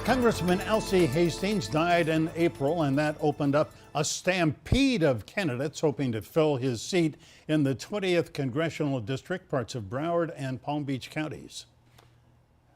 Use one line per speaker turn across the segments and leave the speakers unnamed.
Congressman Alcee Hastings died in April, and that opened up a stampede of candidates hoping to fill his seat in the 20th Congressional District, parts of Broward and Palm Beach counties.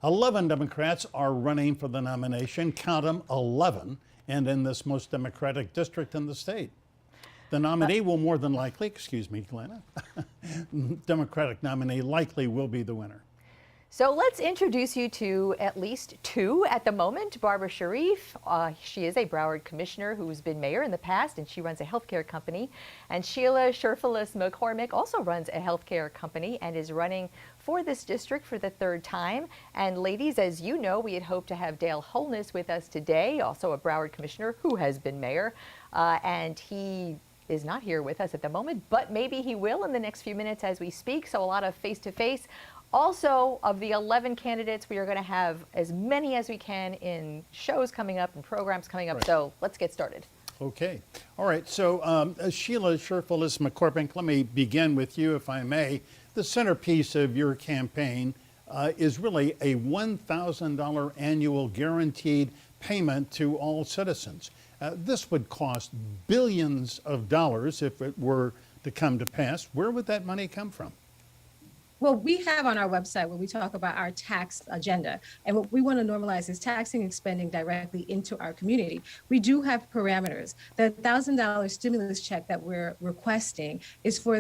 11 Democrats are running for the nomination, count them, 11, and in this most Democratic district in the state. The nominee will more than likely, excuse me, Glenna, Democratic nominee likely will be the winner.
So let's introduce you to at least two at the moment. Barbara Sharief, she is a Broward commissioner who's been mayor in the past, and she runs a healthcare company. And Sheila CherfilusMcCormick also runs a healthcare company and is running for this district for the third time. And ladies, as you know, we had hoped to have Dale Holness with us today, also a Broward commissioner who has been mayor, and he is not here with us at the moment, but maybe he will in the next few minutes as we speak. So a lot of face-to-face. Also, of the 11 candidates, we are going to have as many as we can in shows coming up and programs coming up. Right. So let's get started. Okay. All right. So Sheila CherfilusMcCormick, let me begin with you, if I may. The centerpiece of your campaign is really a $1,000 annual guaranteed payment to all citizens. This would cost billions of dollars if it were to come to pass. Where would that money come from?
Well, we have on our website where we talk about our tax agenda. And what we want to normalize is taxing and spending directly into our community. We do have parameters. The $1,000 stimulus check that we're requesting is for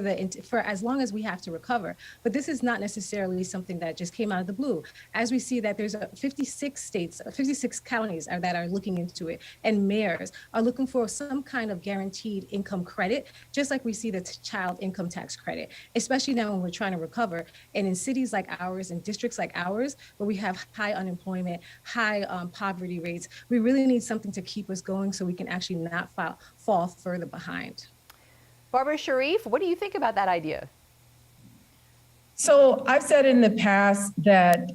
as long as we have to recover. But this is not necessarily something that just came out of the blue. As we see that there's 56 states, 56 counties that are looking into it, and mayors are looking for some kind of guaranteed income credit, just like we see the child income tax credit, especially now when we're trying to recover. And in cities like ours and districts like ours, where we have high unemployment, high poverty rates, we really need something to keep us going so we can actually not fall further behind.
Barbara Sharief, what do you think about that idea?
So I've said in the past that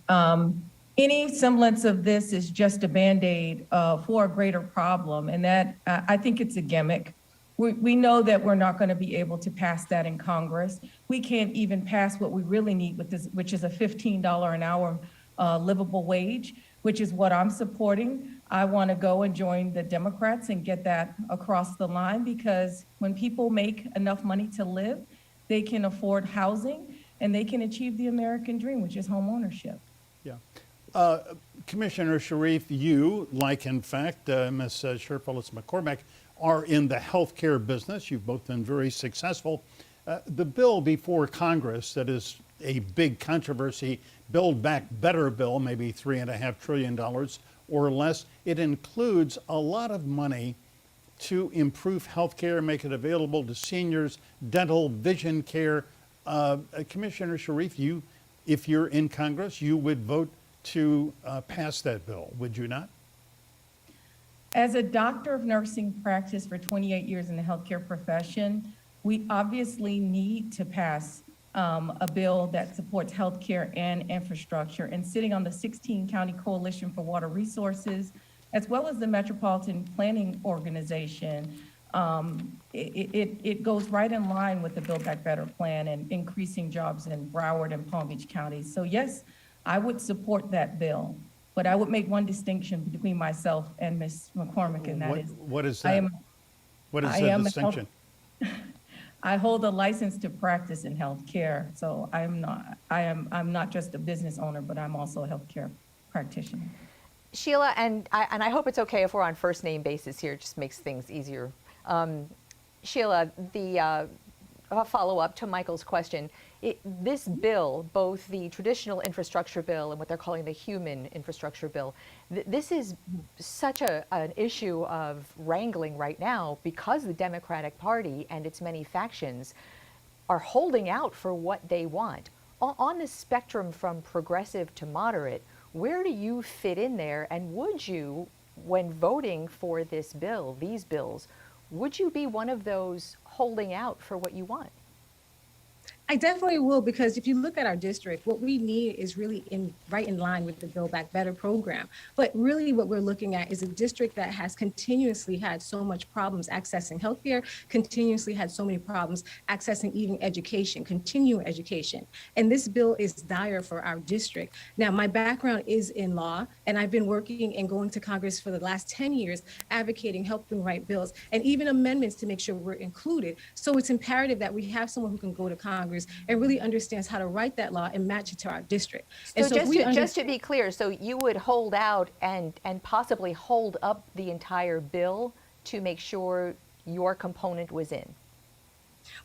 any semblance of this is just a Band-Aid for a greater problem, and that I think it's a gimmick. We know that we're not going to be able to pass that in Congress. We can't even pass what we really need with this, which is a $15 an hour livable wage, which is what I'm supporting. I want to go and join the Democrats and get that across the line, because when people make enough money to live, they can afford housing and they can achieve the American dream, which is home ownership.
Yeah. Commissioner Sharief, you, like in fact Ms. Cherfilus-McCormick, are in the healthcare business. You've both been very successful. The bill before Congress that is a big controversy, Build Back Better bill, maybe $3.5 trillion or less, it includes a lot of money to improve healthcare, make it available to seniors, dental, vision care. Commissioner Sharief, if you're in Congress, you would vote to pass that bill, would you not?
As a doctor of nursing practice for 28 years in the healthcare profession, we obviously need to pass a bill that supports healthcare and infrastructure. And sitting on the 16 County Coalition for Water Resources, as well as the Metropolitan Planning Organization, it goes right in line with the Build Back Better plan and increasing jobs in Broward and Palm Beach counties. So yes, I would support that bill. But I would make one distinction between myself and Ms. McCormick, and that is
what is that? What is the distinction?
I hold a license to practice in healthcare, so I'm not just a business owner, but I'm also a healthcare practitioner.
Sheila, and I hope it's okay if we're on first name basis here. It just makes things easier. Sheila, the follow up to Michael's question. This bill, both the traditional infrastructure bill and what they're calling the human infrastructure bill, this is such an issue of wrangling right now because the Democratic Party and its many factions are holding out for what they want. On the spectrum from progressive to moderate, where do you fit in there? And would you, when voting for this bill, these bills, would you be one of those holding out for what you want?
I definitely will, because if you look at our district, what we need is really right in line with the Build Back Better program. But really what we're looking at is a district that has continuously had so much problems accessing healthcare, continuously had so many problems accessing even education, continuing education. And this bill is dire for our district. Now, my background is in law, and I've been working and going to Congress for the last 10 years, advocating, helping write bills, and even amendments to make sure we're included. So it's imperative that we have someone who can go to Congress and really understands how to write that law and match it to our district. And
So just to be clear, so you would hold out and possibly hold up the entire bill to make sure your component was in?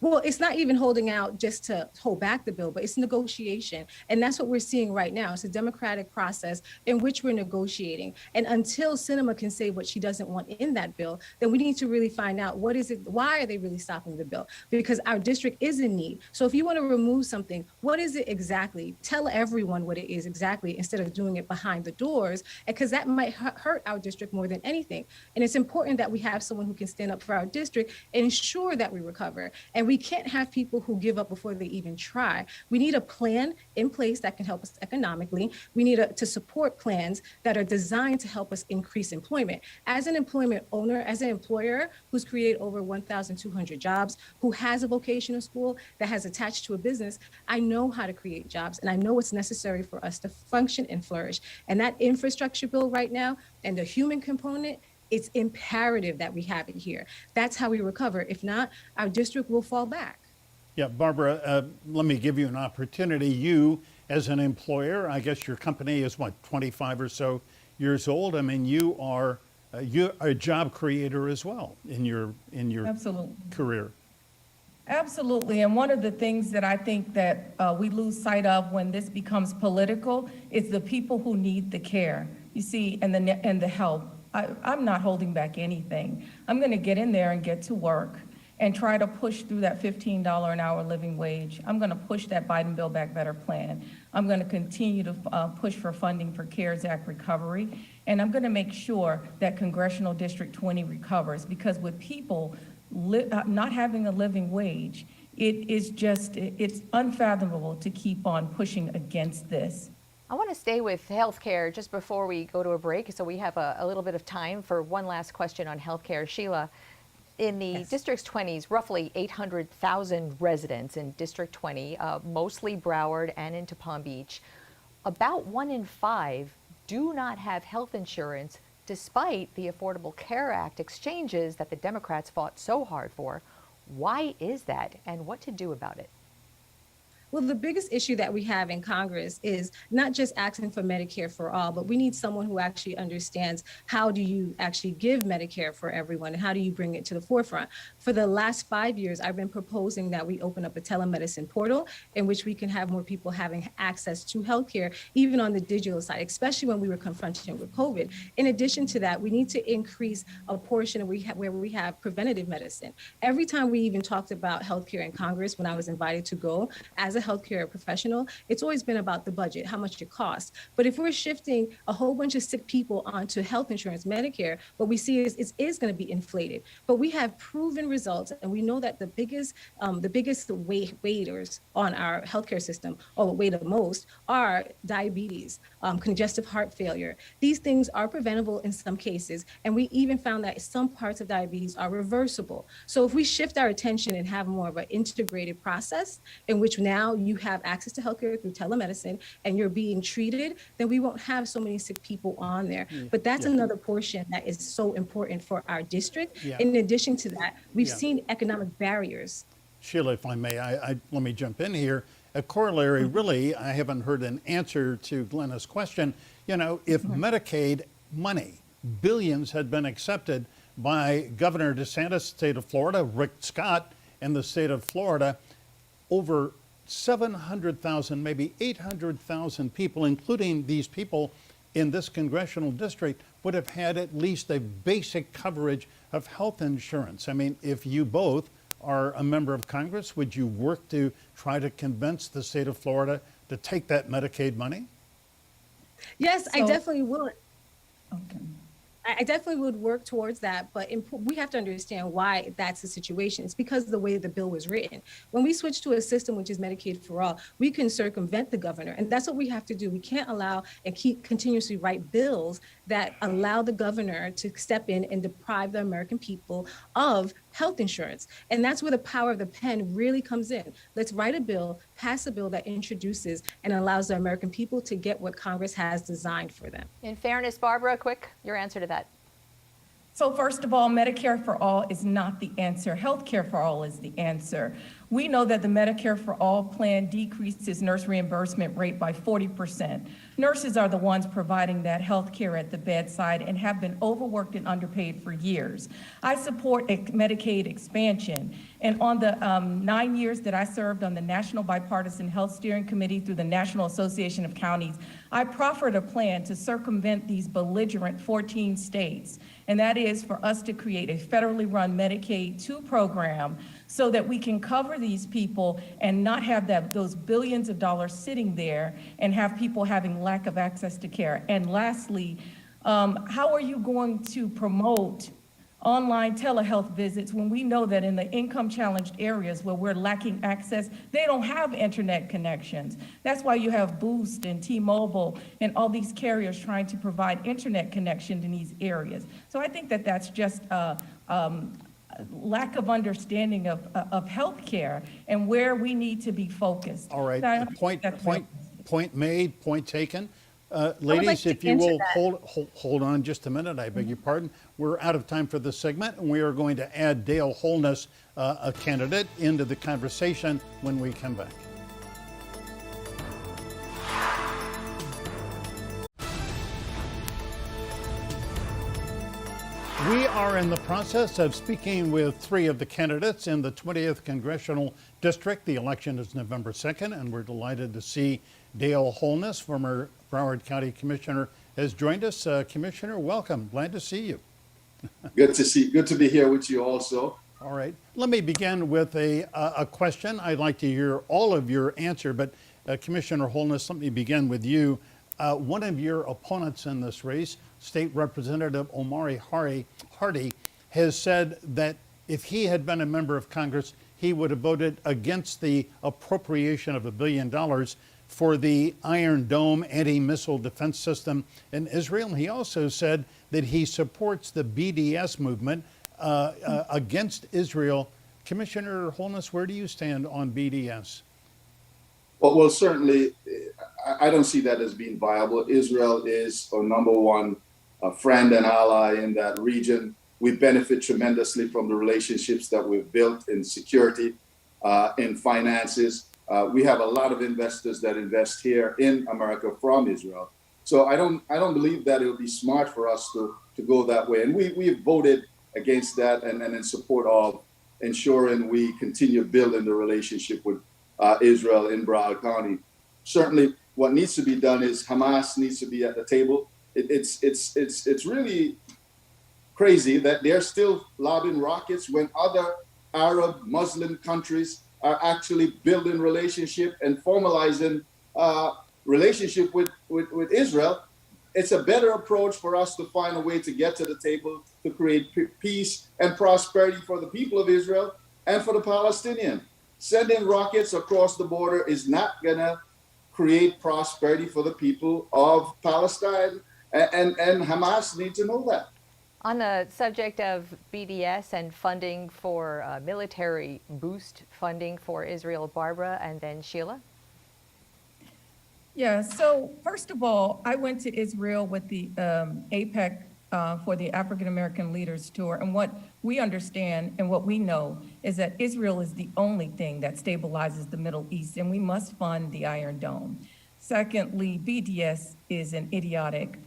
Well, it's not even holding out just to hold back the bill, but it's negotiation. And that's what we're seeing right now. It's a democratic process in which we're negotiating. And until Sinema can say what she doesn't want in that bill, then we need to really find out what is it, why are they really stopping the bill? Because our district is in need. So if you want to remove something, what is it exactly? Tell everyone what it is exactly instead of doing it behind the doors, because that might hurt our district more than anything. And it's important that we have someone who can stand up for our district and ensure that we recover. And we can't have people who give up before they even try. We need a plan in place that can help us economically. We need to support plans that are designed to help us increase employment. As an employment owner, as an employer who's created over 1,200 jobs, who has a vocational school that has attached to a business, I know how to create jobs, and I know what's necessary for us to function and flourish. And that infrastructure bill right now and the human component, it's imperative that we have it here. That's how we recover. If not, our district will fall back.
Yeah, Barbara, let me give you an opportunity. You, as an employer, I guess your company is what, 25 or so years old. I mean, you're a job creator as well in your
Absolutely.
career.
Absolutely. And one of the things that I think that we lose sight of when this becomes political is the people who need the care, you see, and the help. I'm not holding back anything. I'm going to get in there and get to work and try to push through that $15 an hour living wage. I'm going to push that Biden Build Back Better plan. I'm going to continue to push for funding for CARES Act recovery. And I'm going to make sure that Congressional District 20 recovers, because with people not having a living wage, it's unfathomable to keep on pushing against this.
I want to stay with healthcare just before we go to a break, so we have a little bit of time for one last question on healthcare. Sheila, in the
Yes.
District 20s, roughly 800,000 residents in District 20, mostly Broward and into Palm Beach. About 1 in 5 do not have health insurance, despite the Affordable Care Act exchanges that the Democrats fought so hard for. Why is that, and what to do about it?
Well, the biggest issue that we have in Congress is not just asking for Medicare for all, but we need someone who actually understands how do you actually give Medicare for everyone and how do you bring it to the forefront. For the last 5 years, I've been proposing that we open up a telemedicine portal in which we can have more people having access to healthcare, even on the digital side, especially when we were confronted with COVID. In addition to that, we need to increase a portion where we have preventative medicine. Every time we even talked about healthcare in Congress, when I was invited to go as a healthcare professional, it's always been about the budget, how much it costs. But if we're shifting a whole bunch of sick people onto health insurance, Medicare, what we see is it is going to be inflated. But we have proven results, and we know that the biggest waiters on our healthcare system, or what weigh the most, are diabetes, congestive heart failure. These things are preventable in some cases, and we even found that some parts of diabetes are reversible. So if we shift our attention and have more of an integrated process in which now you have access to healthcare through telemedicine and you're being treated, then we won't have so many sick people on there. But that's another portion that is so important for our district.
Yeah.
In addition to that, we've seen economic barriers.
Sheila, if I may, let me jump in here. A corollary, really, I haven't heard an answer to Glenna's question. You know, if Medicaid money, billions, had been accepted by Governor DeSantis, state of Florida, Rick Scott in the state of Florida, over 700,000, maybe 800,000 people, including these people in this congressional district, would have had at least a basic coverage of health insurance. I mean, if you both are a member of Congress, would you work to try to convince the state of Florida to take that Medicaid money?
Yes, I
So-
definitely will.
Okay.
I definitely would work towards that, but we have to understand why that's the situation. It's because of the way the bill was written. When we switch to a system which is Medicaid for all, we can circumvent the governor, and that's what we have to do. We can't allow and keep continuously write bills that allow the governor to step in and deprive the American people of health insurance. And that's where the power of the pen really comes in. Let's write a bill, pass a bill that introduces and allows the American people to get what Congress has designed for them.
In fairness, Barbara, quick, your answer to that.
So first of all, Medicare for all is not the answer. Healthcare for all is the answer. We know that the Medicare for all plan decreases nurse reimbursement rate by 40%. Nurses are the ones providing that healthcare at the bedside and have been overworked and underpaid for years. I support Medicaid expansion. And on the 9 years that I served on the National Bipartisan Health Steering Committee through the National Association of Counties, I proffered a plan to circumvent these belligerent 14 states. And that is for us to create a federally run Medicaid 2 program so that we can cover these people and not have those billions of dollars sitting there and have people having lack of access to care. And lastly, how are you going to promote online telehealth visits when we know that in the income challenged areas where we're lacking access, they don't have internet connections? That's why you have Boost and T-Mobile and all these carriers trying to provide internet connection in these areas. So I think that that's just lack of understanding of healthcare and where we need to be focused.
All right, point made, point taken. Ladies,
like to
if you
answer
will
that.
hold on just a minute, I beg your pardon. We're out of time for this segment, and we are going to add Dale Holness, a candidate, into the conversation when we come back. We are in the process of speaking with 3 of the candidates in the 20th Congressional District. The election is November 2nd, and we're delighted to see Dale Holness, former Broward County Commissioner, has joined us. Commissioner, welcome. Glad to see you.
Good to be here with you also.
All right. Let me begin with a question. I'd like to hear all of your answer, but Commissioner Holness, let me begin with you. One of your opponents in this race, State Representative Omari Hardy, has said that if he had been a member of Congress, he would have voted against the appropriation of $1 billion for the Iron Dome anti-missile defense system in Israel. And he also said that he supports the BDS movement against Israel. Commissioner Holness, where do you stand on BDS?
Well, certainly, I don't see that as being viable. Israel is our number one friend and ally in that region. We benefit tremendously from the relationships that we've built in security, in finances. We have a lot of investors that invest here in America from Israel. So I don't believe that it would be smart for us to go that way. And we've voted against that and in support of ensuring we continue building the relationship with Israel in Broward County. Certainly, what needs to be done is Hamas needs to be at the table. It's really crazy that they're still lobbing rockets when other Arab Muslim countries are actually building relationship and formalizing relationship with Israel. It's a better approach for us to find a way to get to the table to create peace and prosperity for the people of Israel and for the Palestinians. Sending rockets across the border is not gonna create prosperity for the people of Palestine, and Hamas need to know that.
On the subject of BDS and funding for military boost funding for Israel, Barbara, and then Sheila.
Yeah, so first of all, I went to Israel with the APEC for the African American Leaders Tour. And what we understand and what we know is that Israel is the only thing that stabilizes the Middle East, and we must fund the Iron Dome. Secondly, BDS is an idiotic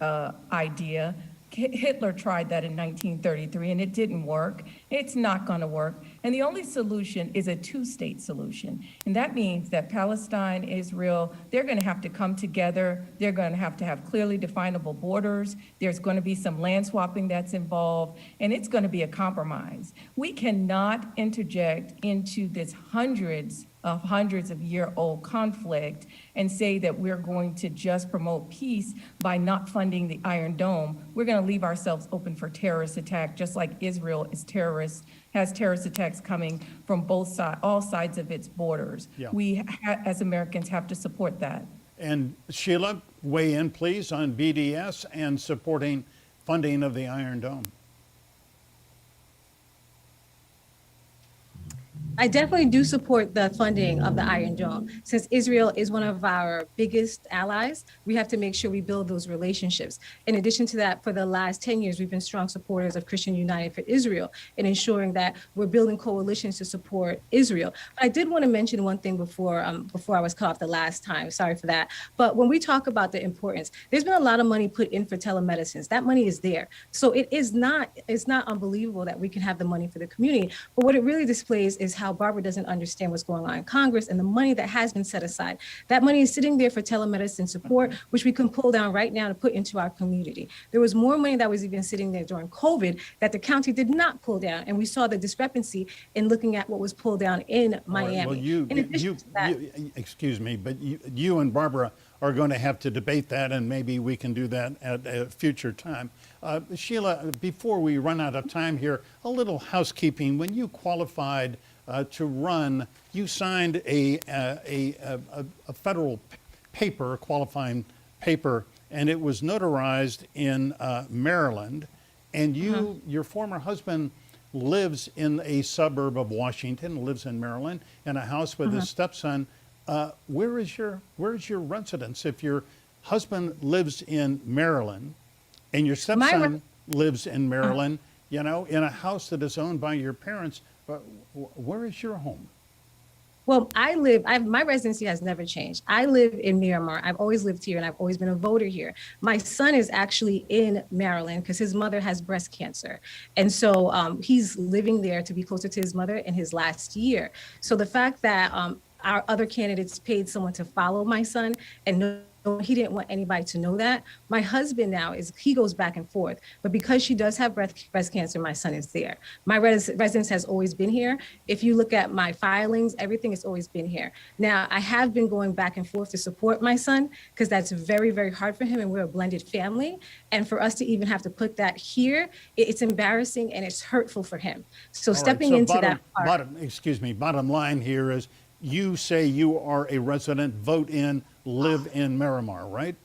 idea. Hitler tried that in 1933 and it didn't work. It's not going to work. And the only solution is a 2-state solution. And that means that Palestine, Israel, they're going to have to come together. They're going to have clearly definable borders. There's going to be some land swapping that's involved, and it's going to be a compromise. We cannot interject into this hundreds of hundreds of year-old conflict and say that we're going to just promote peace by not funding the Iron Dome, we're going to leave ourselves open for terrorist attack, just like Israel has terrorist attacks coming from both sides, all sides of its borders.
Yeah.
We, as Americans, have to support that.
And Sheila, weigh in, please, on BDS and supporting funding of the Iron Dome.
I definitely do support the funding of the Iron Dome. Since Israel is one of our biggest allies, we have to make sure we build those relationships. In addition to that, for the last 10 years, we've been strong supporters of Christian United for Israel in ensuring that we're building coalitions to support Israel. But I did want to mention one thing before I was cut off the last time. Sorry for that. But when we talk about the importance, there's been a lot of money put in for telemedicines. That money is there. So it's not unbelievable that we can have the money for the community. But what it really displays is how Barbara doesn't understand what's going on in Congress and the money that has been set aside. That money is sitting there for telemedicine support, which we can pull down right now to put into our community. There was more money that was even sitting there during COVID that the county did not pull down. And we saw the discrepancy in looking at what was pulled down in Miami.
All right, well, excuse me, but you and Barbara are going to have to debate that, and maybe we can do that at a future time. Sheila, before we run out of time here, a little housekeeping. When you qualified to run, you signed a federal paper, a qualifying paper, and it was notarized in Maryland. And your former husband lives in a suburb of Washington, lives in Maryland, in a house with his stepson. Where is your residence? If your husband lives in Maryland and your stepson lives in Maryland, you know, in a house that is owned by your parents, where is your home?
Well, my residency has never changed. I live in Miramar. I've always lived here and I've always been a voter here. My son is actually in Maryland because his mother has breast cancer. And so he's living there to be closer to his mother in his last year. So the fact that our other candidates paid someone to follow my son and he didn't want anybody to know that. My husband now he goes back and forth, but because she does have breast cancer, my son is there. My residence has always been here. If you look at my filings, everything has always been here. Now, I have been going back and forth to support my son because that's very, very hard for him and we're a blended family. And for us to even have to put that here, it's embarrassing and it's hurtful for him. So stepping into that part.
Bottom line here is you say you are a resident, vote in, live in Miramar, right?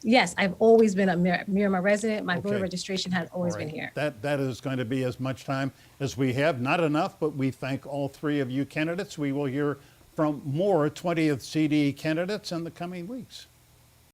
Yes, I've always been a Miramar resident. My voter registration has always been here.
That is going to be as much time as we have. Not enough, but we thank all three of you candidates. We will hear from more 20th CD candidates in the coming weeks.